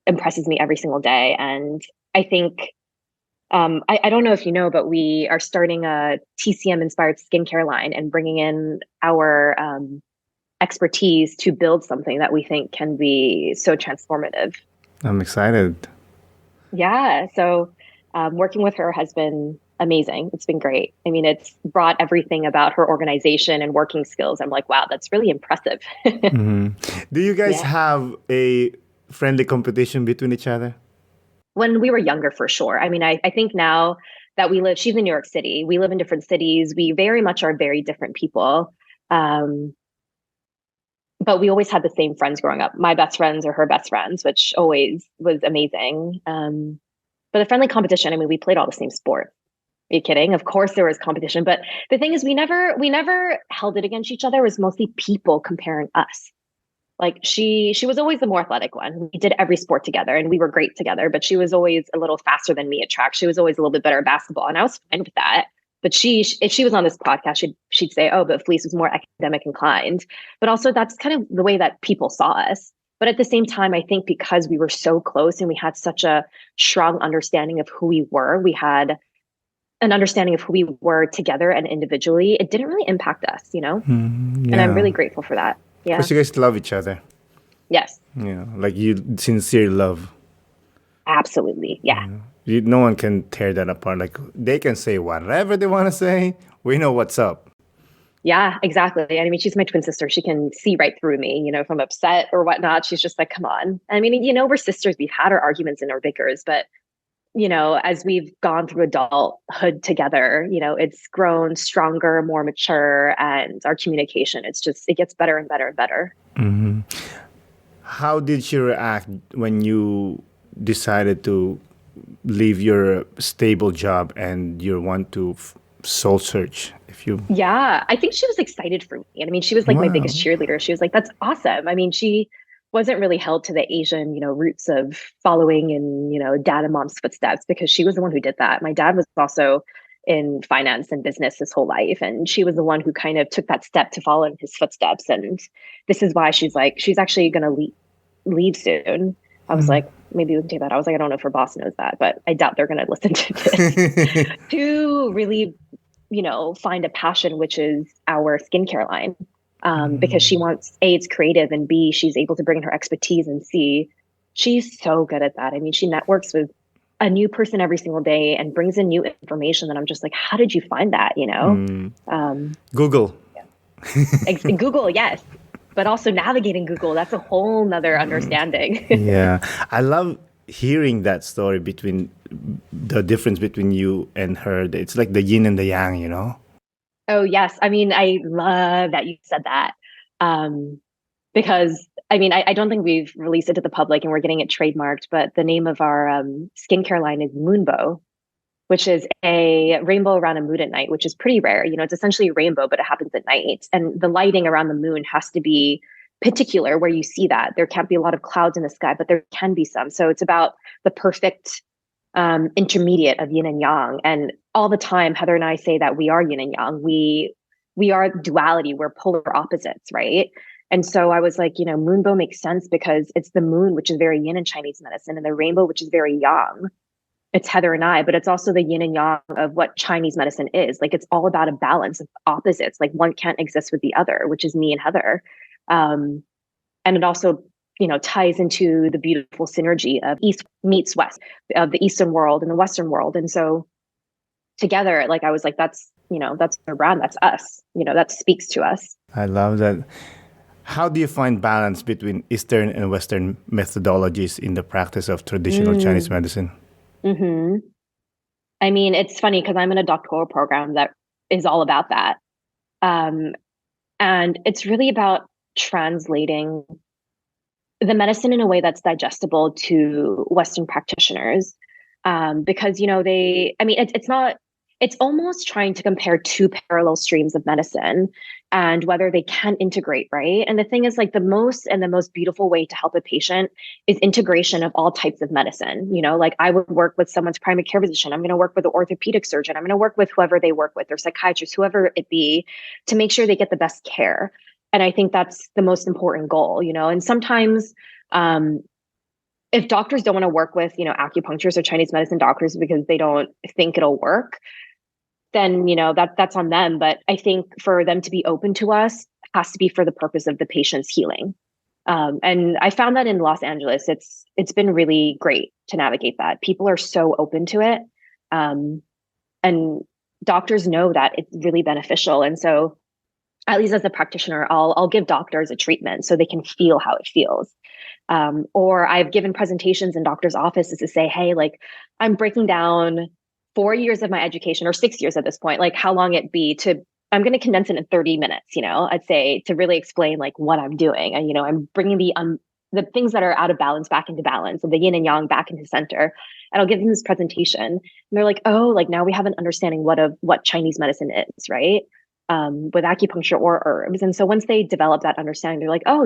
impresses me every single day. And I think, I don't know if you know, but we are starting a TCM inspired skincare line and bringing in our expertise to build something that we think can be so transformative. I'm excited. Yeah. So working with her has been amazing. It's been great. I mean, it's brought everything about her organization and working skills. I'm like, wow, that's really impressive. Hmm. Do you guys Yeah. have a friendly competition between each other? When we were younger, for sure. I mean, I think now that she's in New York City, we live in different cities. We very much are very different people. Um, but we always had the same friends growing up. My best friends are her best friends, which always was amazing. But the friendly competition, I mean, we played all the same sports. Are you kidding? Of course there was competition, but the thing is we never held it against each other. It was mostly people comparing us. Like she was always the more athletic one. We did every sport together and we were great together, but she was always a little faster than me at track. She was always a little bit better at basketball, and I was fine with that. But if she was on this podcast, she'd say, "Oh, but Felice was more academic inclined." But also, that's kind of the way that people saw us. But at the same time, I think because we were so close and we had such a strong understanding of who we were, we had an understanding of who we were together and individually. It didn't really impact us, Mm, and I'm yeah. really grateful for that. Yeah. Because you guys love each other. Yes. Yeah. Like you sincere love. Absolutely. Yeah. No one can tear that apart. Like they can say whatever they want to say. We know what's up. Yeah, exactly. I mean, she's my twin sister. She can see right through me, if I'm upset or whatnot. She's just like, come on. I mean, we're sisters. We've had our arguments and our bickers, but as we've gone through adulthood together, it's grown stronger, more mature, and our communication, it gets better and better and better. Hmm. How did she react when you decided to leave your stable job and you want to soul search? If you Yeah, I think she was excited for me. And I mean, she was like my biggest Wow. cheerleader. She was like, that's awesome. I mean, she wasn't really held to the Asian, roots of following in, dad and mom's footsteps because she was the one who did that. My dad was also in finance and business his whole life. And she was the one who kind of took that step to follow in his footsteps. And this is why she's like, she's actually going to leave soon. I was like, maybe we can do that. I was like, I don't know if her boss knows that, but I doubt they're going to listen to this to really find a passion, which is our skincare line. Because she wants A, it's creative, and B, she's able to bring in her expertise, and C, she's so good at that. I mean, she networks with a new person every single day and brings in new information that I'm just like, how did you find that? Google. Google, yes, but also navigating Google, that's a whole nother understanding. Yeah, I love hearing that story between the difference between you and her. It's like the yin and the yang. Oh, yes. I mean, I love that you said that. Um, because I mean, I don't think we've released it to the public and we're getting it trademarked, but the name of our skincare line is Moonbow, which is a rainbow around a moon at night, which is pretty rare. It's essentially a rainbow, but it happens at night. And the lighting around the moon has to be particular where you see that. There can't be a lot of clouds in the sky, but there can be some. So it's about the perfect intermediate of yin and yang. And all the time, Heather and I say that we are yin and yang. We are duality. We're polar opposites, right? And so I was like, moonbow makes sense because it's the moon, which is very yin in Chinese medicine, and the rainbow, which is very yang. It's Heather and I, but it's also the yin and yang of what Chinese medicine is. Like, it's all about a balance of opposites. Like, one can't exist with the other, which is me and Heather. And it also ties into the beautiful synergy of East meets West, of the Eastern world and the Western world. And so together, like, I was like, that's our brand, that's us, that speaks to us. I love that. How do you find balance between Eastern and Western methodologies in the practice of traditional Chinese medicine? Mm-hmm. I mean, it's funny because I'm in a doctoral program that is all about that. Um, and it's really about translating the medicine in a way that's digestible to Western practitioners. Because, I mean, it's not, it's almost trying to compare two parallel streams of medicine and whether they can integrate, right? And the thing is, like, the most beautiful way to help a patient is integration of all types of medicine. Like, I would work with someone's primary care physician. I'm going to work with an orthopedic surgeon. I'm going to work with whoever they work with, their psychiatrist, whoever it be, to make sure they get the best care. And I think that's the most important goal, and sometimes, if doctors don't want to work with, acupuncturists or Chinese medicine doctors because they don't think it'll work, then, that's on them. But I think for them to be open to us has to be for the purpose of the patient's healing. And I found that in Los Angeles, it's been really great to navigate that. People are so open to it. And doctors know that it's really beneficial. And so, at least as a practitioner, I'll give doctors a treatment so they can feel how it feels. Or I've given presentations in doctors' offices to say, hey, like, I'm breaking down 4 years of my education, or 6 years at this point, like how long it be to, I'm going to condense it in 30 minutes, I'd say, to really explain like what I'm doing. And, I'm bringing the things that are out of balance back into balance, and the yin and yang back into center. And I'll give them this presentation and they're like, oh, like, now we have an understanding what Chinese medicine is, right? With acupuncture or herbs. And so once they develop that understanding, they're like, oh,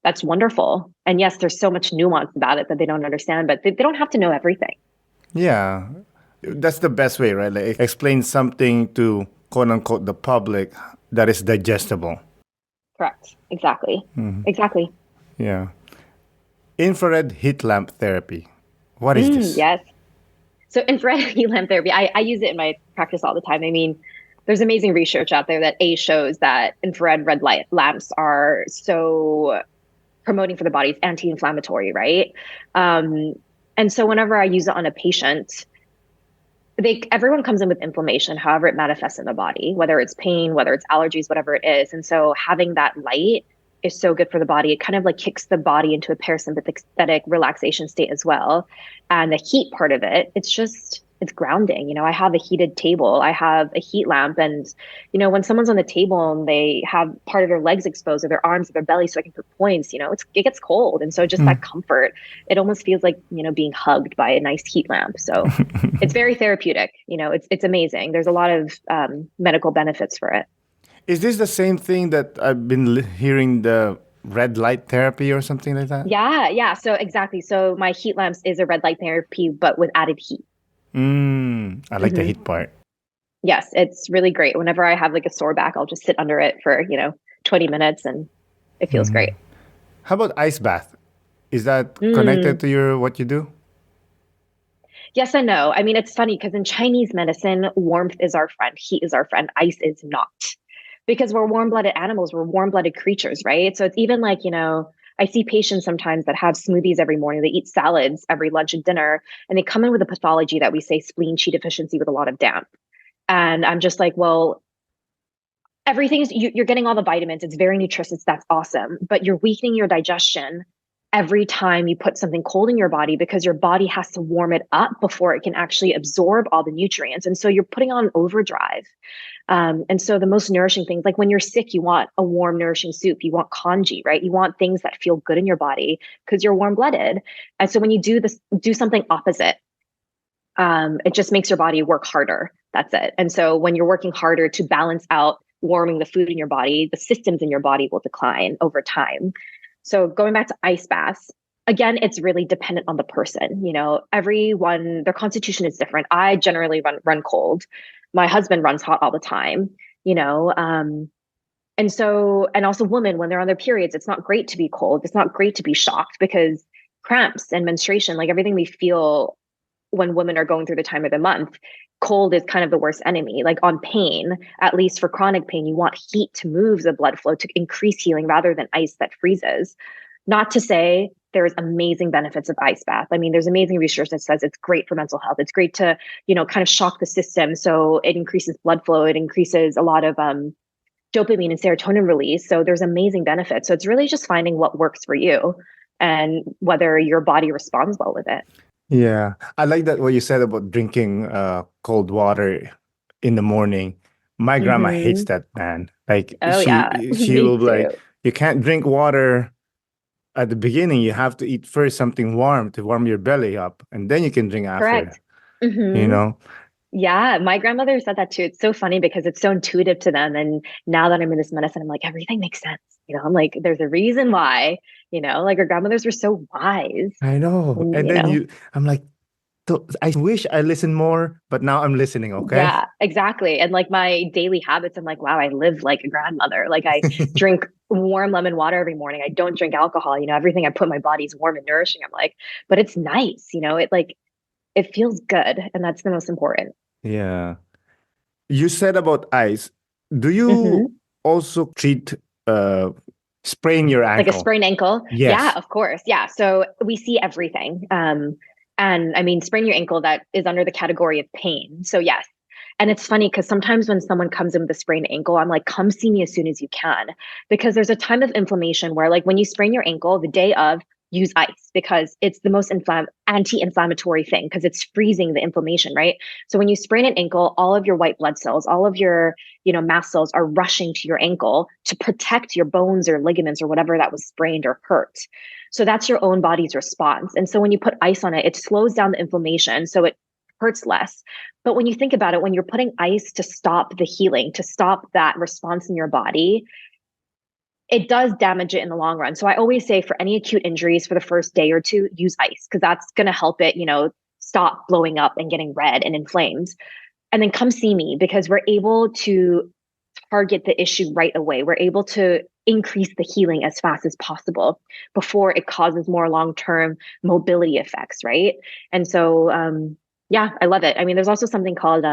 that's wonderful. And yes, there's so much nuance about it that they don't understand, but they don't have to know everything. Yeah, that's the best way, right? Like, explain something to quote unquote the public that is digestible. Correct. Exactly. Exactly. Yeah. Infrared heat lamp therapy. What is this? Yes. So infrared heat lamp therapy, I use it in my practice all the time. I mean, there's amazing research out there that shows that infrared red light lamps are so promoting for the body. It's anti-inflammatory, right? And so whenever I use it on a patient, everyone comes in with inflammation, however it manifests in the body, whether it's pain, whether it's allergies, whatever it is. And so having that light is so good for the body. It kind of like kicks the body into a parasympathetic relaxation state as well. And the heat part of it, it's grounding. I have a heated table, I have a heat lamp, and when someone's on the table and they have part of their legs exposed or their arms or their belly so I can put points, it gets cold. And so just that comfort, it almost feels like, being hugged by a nice heat lamp. So it's very therapeutic. It's amazing. There's a lot of medical benefits for it. Is this the same thing that I've been hearing, the red light therapy or something like that? Yeah, yeah. So exactly. So my heat lamps is a red light therapy, but with added heat. I like the heat part. Yes, it's really great. Whenever I have like a sore back, I'll just sit under it for, 20 minutes and it feels great. How about ice bath? Is that connected to what you do? Yes and no. I mean, it's funny because in Chinese medicine, warmth is our friend, heat is our friend, ice is not. Because we're warm-blooded animals, we're warm-blooded creatures, right? So it's even like, I see patients sometimes that have smoothies every morning, they eat salads every lunch and dinner, and they come in with a pathology that we say spleen qi deficiency with a lot of damp. And I'm just like, well, you're getting all the vitamins, it's very nutritious, that's awesome, but you're weakening your digestion every time you put something cold in your body because your body has to warm it up before it can actually absorb all the nutrients. And so you're putting on overdrive. And so the most nourishing things, like when you're sick, you want a warm, nourishing soup. You want congee, right? You want things that feel good in your body because you're warm blooded. And so when you do something opposite, it just makes your body work harder. That's it. And so when you're working harder to balance out warming the food in your body, the systems in your body will decline over time. So going back to ice baths, again, it's really dependent on the person. Everyone, their constitution is different. I generally run cold. My husband runs hot all the time, and also women, when they're on their periods, it's not great to be cold. It's not great to be shocked because cramps and menstruation, like everything we feel when women are going through the time of the month, cold is kind of the worst enemy. Like on pain, at least for chronic pain, you want heat to move the blood flow to increase healing rather than ice that freezes. Not to say there's amazing benefits of ice bath. I mean, there's amazing research that says it's great for mental health. It's great to, kind of shock the system. So it increases blood flow. It increases a lot of dopamine and serotonin release. So there's amazing benefits. So it's really just finding what works for you and whether your body responds well with it. Yeah, I like that what you said about drinking cold water in the morning. My grandma hates that, man. Like Oh yeah, she me will be like, too. you can't drink water at the beginning. You have to eat first something warm to warm your belly up, and then you can drink after. Correct. You hmm know? Yeah, my grandmother said that too. It's so funny because it's so intuitive to them. And now that I'm in this medicine, I'm like, everything makes sense. I'm like, there's a reason why, like our grandmothers were so wise. I know. And, And then I'm like, I wish I listened more, but now I'm listening. Okay. yeah, exactly. And like my daily habits, I'm like, wow, I live like a grandmother. Like I drink warm lemon water every morning. I don't drink alcohol. Everything I put in my body's warm and nourishing. I'm like, but it's nice. It feels good. And that's the most important. Yeah. You said about ice. Do you hmm also treat spraining your Like a ankle? sprained ankle. Yeah, Yes. of course. Yeah. So we see everything. And I mean, sprain your ankle, that is under the category of pain. So yes. And it's funny because sometimes when someone comes in with a sprained ankle, I'm like, come see me as soon as you can. Because there's a time of inflammation where, like, when you sprain your ankle, the day of, use ice because it's the most anti-inflammatory thing because it's freezing the inflammation, right? So when you sprain an ankle, all of your white blood cells, all of your, mast cells are rushing to your ankle to protect your bones or ligaments or whatever that was sprained or hurt. So that's your own body's response. And so when you put ice on it, it slows down the inflammation. So it hurts less. But when you think about it, when you're putting ice to stop the healing, to stop that response in your body, it does damage it in the long run. So I always say for any acute injuries for the first day or two, use ice because that's going to help it, stop blowing up and getting red and inflamed. And then come see me because we're able to target the issue right away. We're able to increase the healing as fast as possible before it causes more long-term mobility effects, right? And so, yeah, I love it. I mean, there's also something called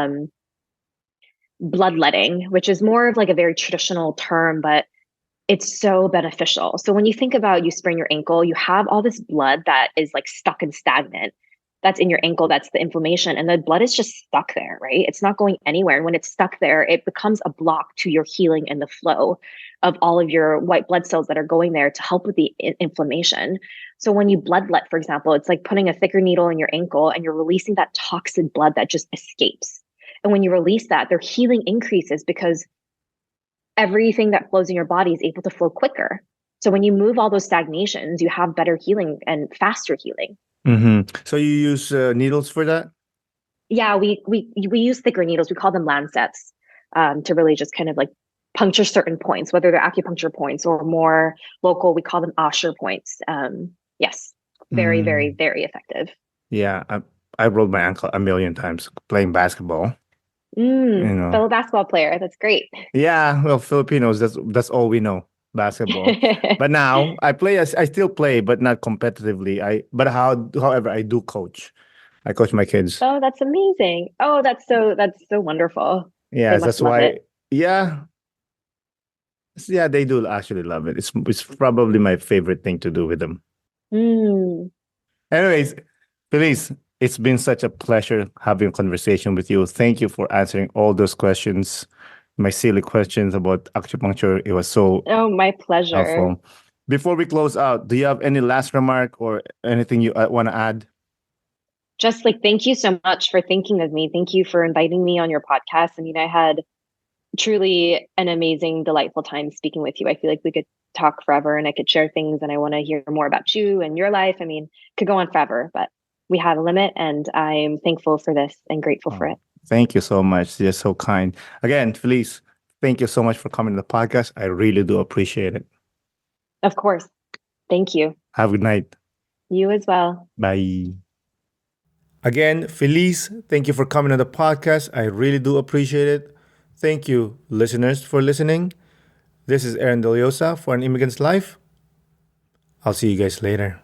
bloodletting, which is more of like a very traditional term, but it's so beneficial. So when you think about you sprain your ankle, you have all this blood that is like stuck and stagnant. that's in your ankle, that's the inflammation, and the blood is just stuck there, right? It's not going anywhere. And when it's stuck there, it becomes a block to your healing and the flow of all of your white blood cells that are going there to help with the inflammation. So when you bloodlet, for example, it's like putting a thicker needle in your ankle and you're releasing that toxic blood that just escapes. And when you release that, their healing increases because everything that flows in your body is able to flow quicker. So when you move all those stagnations, you have better healing and faster healing. So you use needles for that? Yeah, we use thicker needles. We call them lancets, to really just kind of like puncture certain points, whether they're acupuncture points or more local. We call them Osher points. Yes, very, very, Mm. very effective. Yeah, I rolled my ankle a million times playing basketball. You know. Fellow basketball player. That's great. Yeah, well, Filipinos, that's all we know, basketball. But now I still play, but not competitively. However, I do coach. I coach my kids. Oh, that's amazing. Oh, that's so wonderful. They Yes, must that's love it. why. Yeah, yeah, they do actually love it. It's probably my favorite thing to do with them. Mm. Anyways, Felice, it's been such a pleasure having a conversation with you. Thank you for answering all those questions, my silly questions about acupuncture. It was so Oh, my pleasure. helpful. Before we close out, do you have any last remark or anything you want to add? Just like, thank you so much for thinking of me. Thank you for inviting me on your podcast. I mean, I had truly an amazing, delightful time speaking with you. I feel like we could talk forever and I could share things and I want to hear more about you and your life. I mean, could go on forever, but we have a limit and I'm thankful for this and grateful for Oh, it. thank you so much. You're so kind. Again, Felice, thank you so much for coming to the podcast. I really do appreciate it. Of course. Thank you. Have a good night. You as well. Bye. Again, Felice, thank you for coming on the podcast. I really do appreciate it. Thank you, listeners, for listening. This is Aaron Deliosa for An Immigrant's Life. I'll see you guys later.